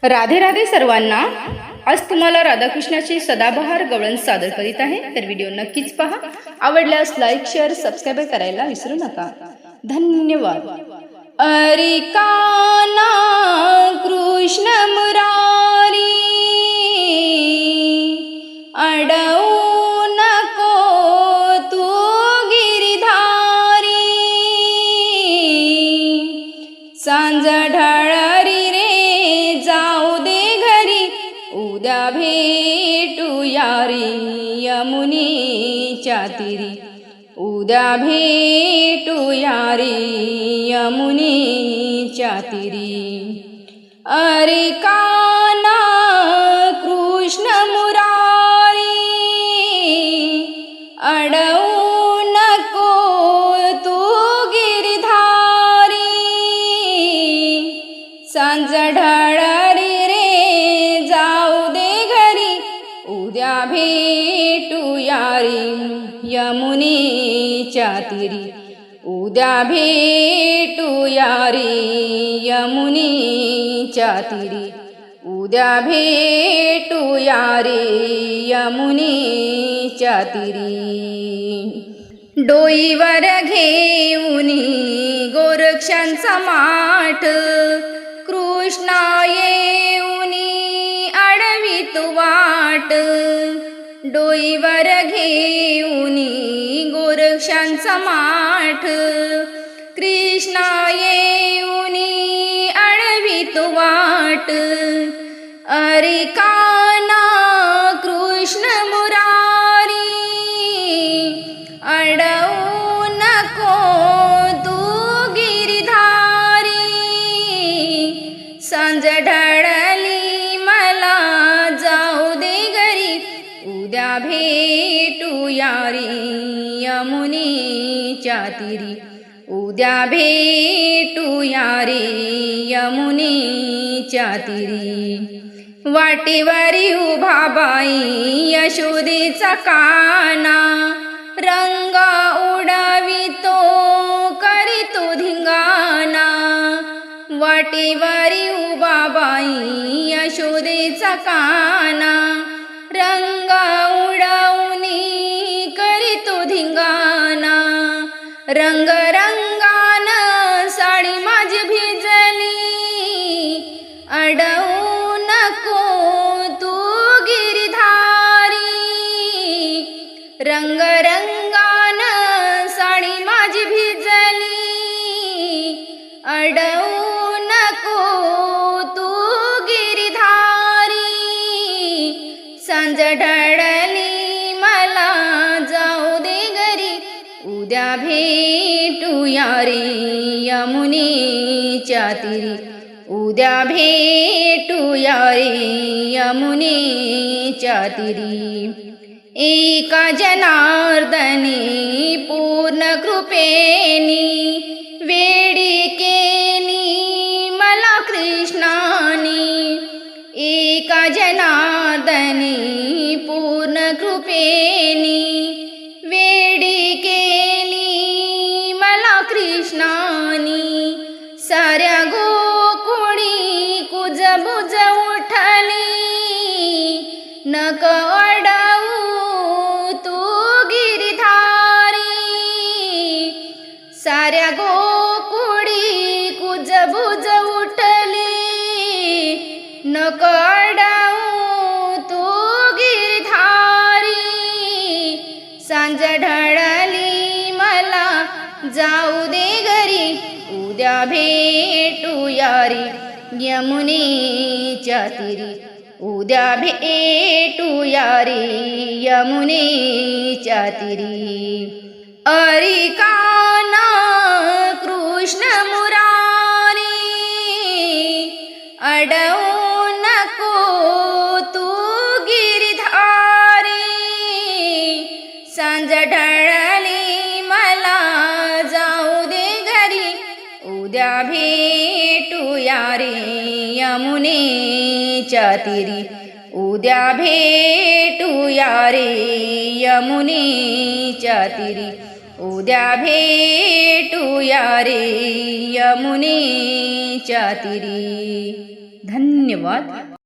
राधे राधे सर्वांना। आज तुम्हाला राधाकृष्णाची सदाबहार गवळण सादर करीत आहे, तर व्हिडिओ नक्कीच पहा। आवडल्यास लाईक शेअर सबस्क्राइब करायला विसरू नका। धन्यवाद। अरे काना कृष्ण मुरारी अडवू नको तू गिरिधारी, सांज ढळरी रे जाऊ दे घरी, उद्या भेटूया रे यमुनेच्या तीरी, उद्या भेटूया रे यमुनेच्या तीरी। अरे काना कृष्ण मुरारी अडवू नको तू गिरिधारी, सांज ढळरी रे जाऊ दे घरी, उद्या भेटूया रे यमुनेच्या तीरी, उद्या भेटूया रे यमुनेच्या तीरी, उद्या भेटूया रे यमुनेच्या तीरी। डोईवर घेऊनी गोरक्षांचा माठ, कृष्णा येऊनी अडवी तू वाट, डोईवर घेऊनी गोरक्षांचा माठ, कृष्णा येऊनी अडवी तू वाट। अरे काना कृष्ण मुरारी अडवू नको तू गिरिधारी, सांज ढळली मला जाऊ दे घरी, उद्या भेटूया रे यमुनेच्या तीरी, उद्या भेटूया रे यमुनेच्या तीरी। वाटेवरी उभा बाई यशोदेचा काना, रंग उडवितो करीतो धिंगाणा, वाटेवरी उभा बाई यशोदेचा काना, रंग उडवूनी करीतो धिंगाणा, रंग रंगान साडी माझी भिजली, अडवू नको तू गिरिधारी, रंग रंगान साडी माझी भिजली, अडवू नको तू गिरिधारी, सांज ढळली मला जाऊ दे घरी, उद्या भेटूया रे यमुनेच्या तीरी, उद्या भेटूया रे यमुनेच्या तीरी। एका जनार्दनी पूर्ण कृपेनी वेडी केली मला कृष्णानी, एका जनार्दनी पूर्ण कृपेनी वेडी केली मला कृष्णानी, साऱ्या गोकुळी कुजबुज उठली, नक अडवू तू गिरिधारी, साऱ्या गोकुळी कुजबुज उठली, नक अडवू तू गिरिधारी, सांज ढळली मला जाऊ दे घरी, उद्या भेटूया रे यमुनेच्या तीरी, उद्या भेटूया रे यमुनेच्या तीरी। अरे काना कृष्ण मुरारी अडवू नको तू गिरिधारी, सांज ढळली मला जाऊ दे घरी, उद्या भेटूया रे यमुनेच्या तीरी, उद्या भेटूया रे यमुनेच्या तीरी, उद्या भेटूया रे यमुनेच्या तीरी। धन्यवाद। धन्यवाद.